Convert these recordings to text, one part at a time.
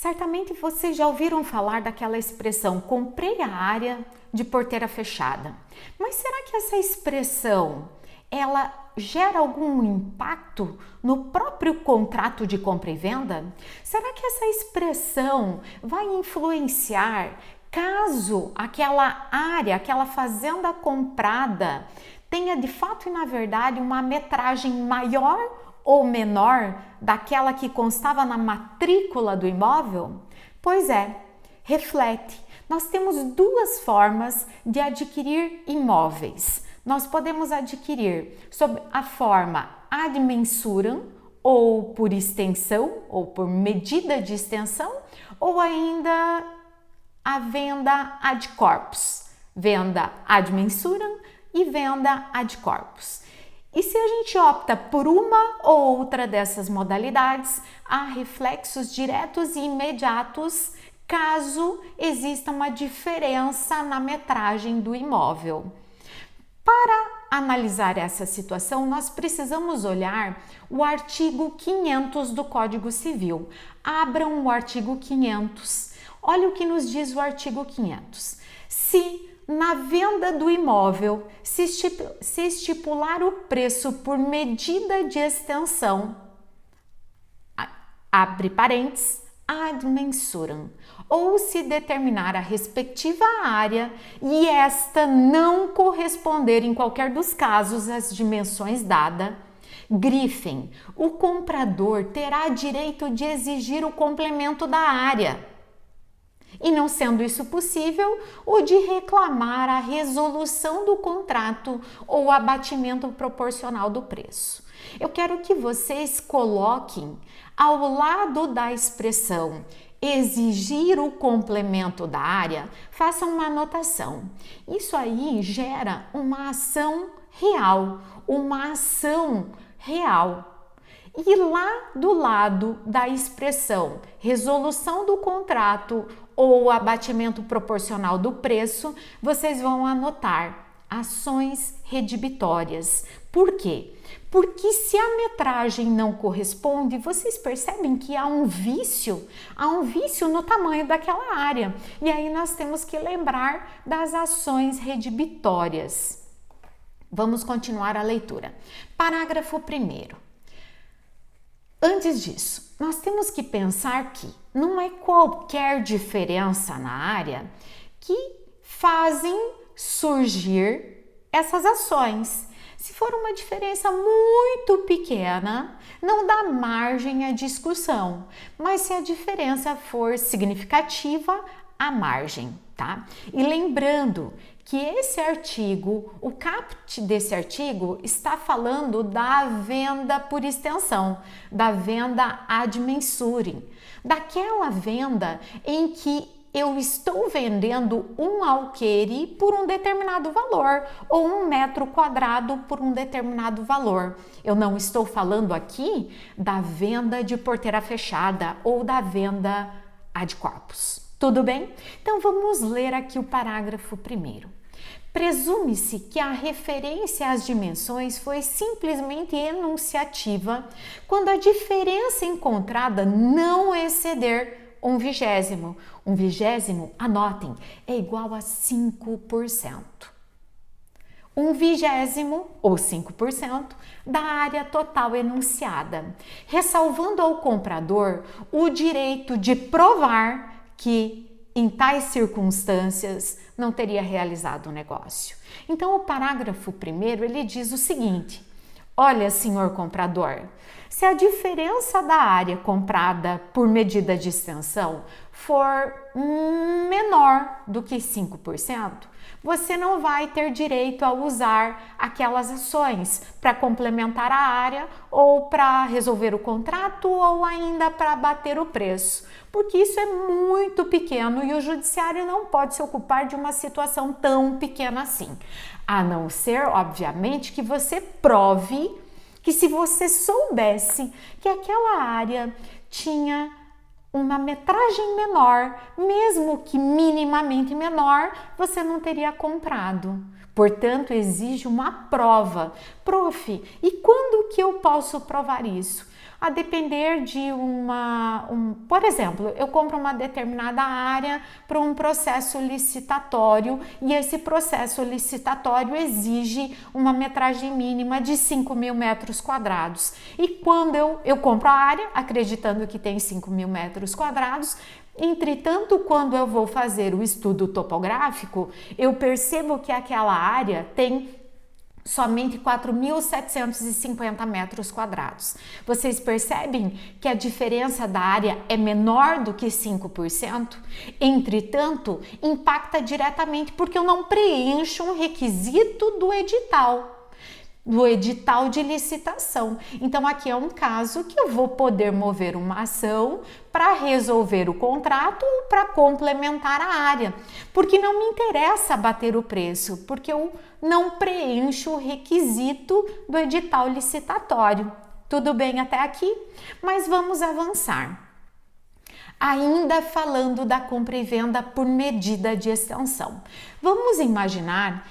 Certamente vocês já ouviram falar daquela expressão comprei a área de porteira fechada. Mas será que essa expressão ela gera algum impacto no próprio contrato de compra e venda? Será que essa expressão vai influenciar caso aquela área, aquela fazenda comprada tenha de fato e na verdade uma metragem maior ou menor daquela que constava na matrícula do imóvel? Pois é, reflete. Nós temos duas formas de adquirir imóveis. Nós podemos adquirir sob a forma ad mensuram, ou por extensão, ou por medida de extensão, ou ainda a venda ad corpus, venda ad mensuram e venda ad corpus. E se a gente opta por uma ou outra dessas modalidades, há reflexos diretos e imediatos caso exista uma diferença na metragem do imóvel. Para analisar essa situação, nós precisamos olhar o artigo 500 do Código Civil. Abram o artigo 500. Olha o que nos diz o artigo 500. Se na venda do imóvel se estipular o preço por medida de extensão, abre parênteses, ad mensuram, ou se determinar a respectiva área e esta não corresponder em qualquer dos casos às dimensões dadas, grifem, o comprador terá direito de exigir o complemento da área. E não sendo isso possível, o de reclamar a resolução do contrato ou abatimento proporcional do preço. Eu quero que vocês coloquem ao lado da expressão exigir o complemento da área, façam uma anotação. Isso aí gera uma ação real, E lá do lado da expressão resolução do contrato ou abatimento proporcional do preço, vocês vão anotar ações redibitórias. Por quê? Porque se a metragem não corresponde, vocês percebem que há um vício no tamanho daquela área. E aí nós temos que lembrar das ações redibitórias. Vamos continuar a leitura. Parágrafo 1º. Antes disso, nós temos que pensar que não é qualquer diferença na área que fazem surgir essas ações. Se for uma diferença muito pequena, não dá margem à discussão, mas se a diferença for significativa, há margem, tá? E lembrando que esse artigo, o caput desse artigo está falando da venda por extensão, da venda ad mensurem, daquela venda em que eu estou vendendo um alqueire por um determinado valor ou um metro quadrado por um determinado valor. Eu não estou falando aqui da venda de porteira fechada ou da venda ad corpus. Tudo bem? Então vamos ler aqui o parágrafo 1º. Presume-se que a referência às dimensões foi simplesmente enunciativa quando a diferença encontrada não exceder 1/20. 1/20, anotem, é igual a 5%. 1/20 ou 5% da área total enunciada, ressalvando ao comprador o direito de provar que em tais circunstâncias não teria realizado o negócio. Então o parágrafo 1º ele diz o seguinte: olha, senhor comprador, se a diferença da área comprada por medida de extensão for menor do que 5%, você não vai ter direito a usar aquelas ações para complementar a área ou para resolver o contrato ou ainda para bater o preço, porque isso é muito pequeno e o judiciário não pode se ocupar de uma situação tão pequena assim, a não ser, obviamente, que você prove que se você soubesse que aquela área tinha uma metragem menor, mesmo que minimamente menor, você não teria comprado. Portanto, exige uma prova. Prof, e quando que eu posso provar isso? a depender de por exemplo, eu compro uma determinada área para um processo licitatório e esse processo licitatório exige uma metragem mínima de 5.000 metros quadrados. E quando eu compro a área, acreditando que tem 5.000 metros quadrados, entretanto, quando eu vou fazer o estudo topográfico, eu percebo que aquela área tem somente 4.750 metros quadrados. Vocês percebem que a diferença da área é menor do que 5%? Entretanto, impacta diretamente porque eu não preencho um requisito do edital de licitação. Então aqui é um caso que eu vou poder mover uma ação para resolver o contrato ou para complementar a área, porque não me interessa bater o preço, porque eu não preencho o requisito do edital licitatório. Tudo bem até aqui? Mas vamos avançar. Ainda falando da compra e venda por medida de extensão. Vamos imaginar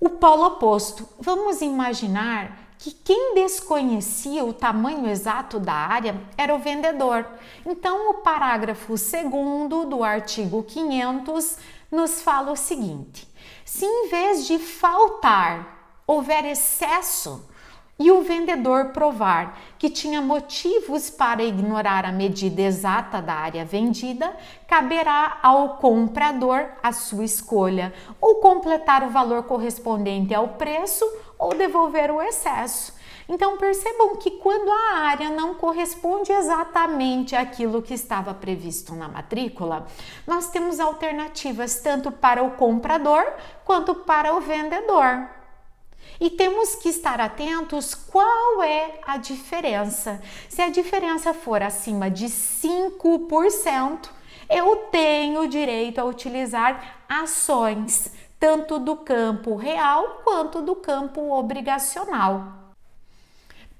o polo oposto. Vamos imaginar que quem desconhecia o tamanho exato da área era o vendedor. Então, o parágrafo 2º do artigo 500 nos fala o seguinte: se em vez de faltar houver excesso e o vendedor provar que tinha motivos para ignorar a medida exata da área vendida, caberá ao comprador a sua escolha, ou completar o valor correspondente ao preço ou devolver o excesso. Então percebam que quando a área não corresponde exatamente àquilo que estava previsto na matrícula, nós temos alternativas tanto para o comprador quanto para o vendedor. E temos que estar atentos qual é a diferença. Se a diferença for acima de 5%, eu tenho direito a utilizar ações, tanto do campo real quanto do campo obrigacional.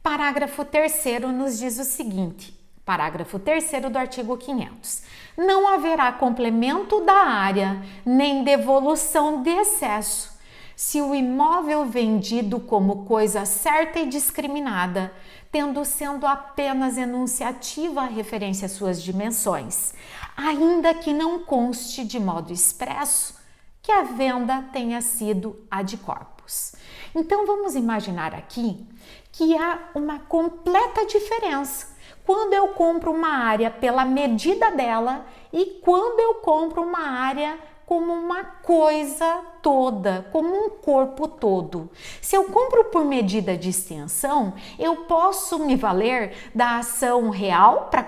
Parágrafo 3º nos diz o seguinte, parágrafo 3º do artigo 500. Não haverá complemento da área, nem devolução de excesso, se o imóvel vendido como coisa certa e discriminada, sendo apenas enunciativa a referência às suas dimensões, ainda que não conste de modo expresso que a venda tenha sido ad corpus. Então vamos imaginar aqui que há uma completa diferença quando eu compro uma área pela medida dela e quando eu compro uma área como uma coisa toda, como um corpo todo. Se eu compro por medida de extensão, eu posso me valer da ação real para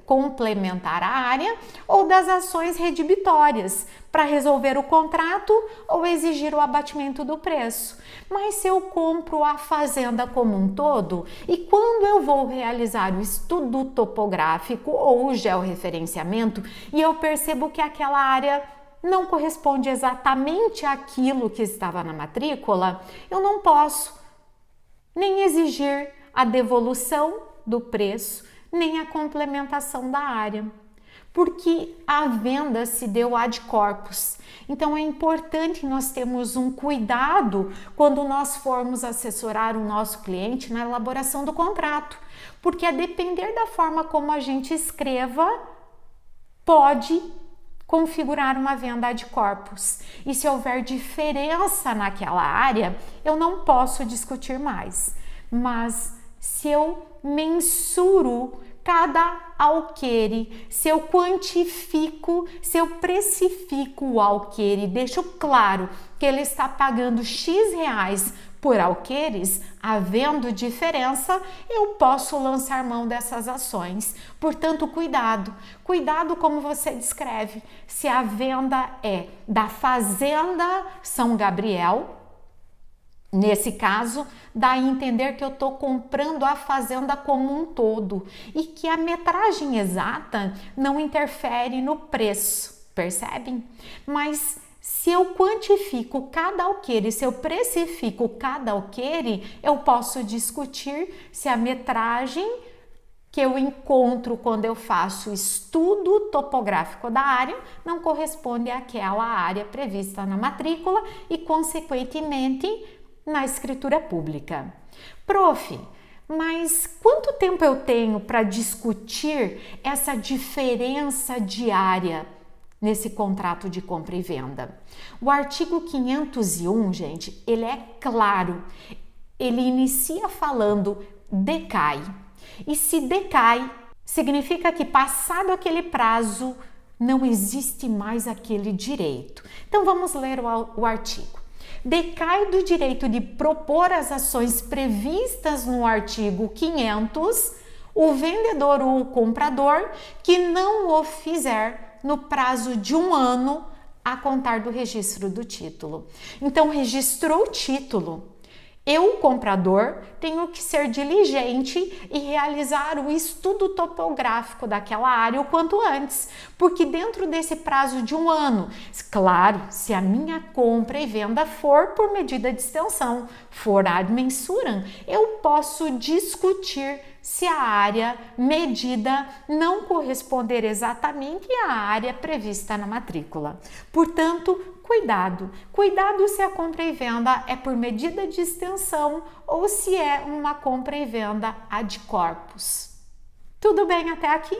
complementar a área ou das ações redibitórias para resolver o contrato ou exigir o abatimento do preço. Mas se eu compro a fazenda como um todo e quando eu vou realizar o estudo topográfico ou o georreferenciamento e eu percebo que aquela área não corresponde exatamente àquilo que estava na matrícula, eu não posso nem exigir a devolução do preço, nem a complementação da área, porque a venda se deu ad corpus. Então é importante nós termos um cuidado quando nós formos assessorar o nosso cliente na elaboração do contrato, porque a depender da forma como a gente escreva, pode configurar uma venda ad corpus. E se houver diferença naquela área, eu não posso discutir mais. Mas se eu mensuro cada alqueire, se eu quantifico, se eu precifico o alqueire, deixo claro que ele está pagando X reais por alqueires, havendo diferença, eu posso lançar mão dessas ações. Portanto, cuidado como você descreve. Se a venda é da Fazenda São Gabriel, nesse caso, dá a entender que eu estou comprando a fazenda como um todo e que a metragem exata não interfere no preço, percebem? Mas se eu quantifico cada alqueire, se eu precifico cada alqueire, eu posso discutir se a metragem que eu encontro quando eu faço estudo topográfico da área não corresponde àquela área prevista na matrícula e, consequentemente, na escritura pública. Prof, Mas quanto tempo eu tenho para discutir essa diferença diária nesse contrato de compra e venda? O artigo 501, gente, ele é claro. Ele inicia falando decai. E se decai, significa que passado aquele prazo, não existe mais aquele direito. Então vamos ler o artigo. Decai do direito de propor as ações previstas no artigo 500 o vendedor ou o comprador que não o fizer no prazo de 1 ano a contar do registro do título. Então, registrou o título. Eu, comprador, tenho que ser diligente e realizar o estudo topográfico daquela área o quanto antes, porque dentro desse prazo de 1 ano, claro, se a minha compra e venda for por medida de extensão, for ad mensuram, eu posso discutir se a área medida não corresponder exatamente à área prevista na matrícula. Portanto, cuidado se a compra e venda é por medida de extensão ou se é uma compra e venda ad corpus. Tudo bem até aqui?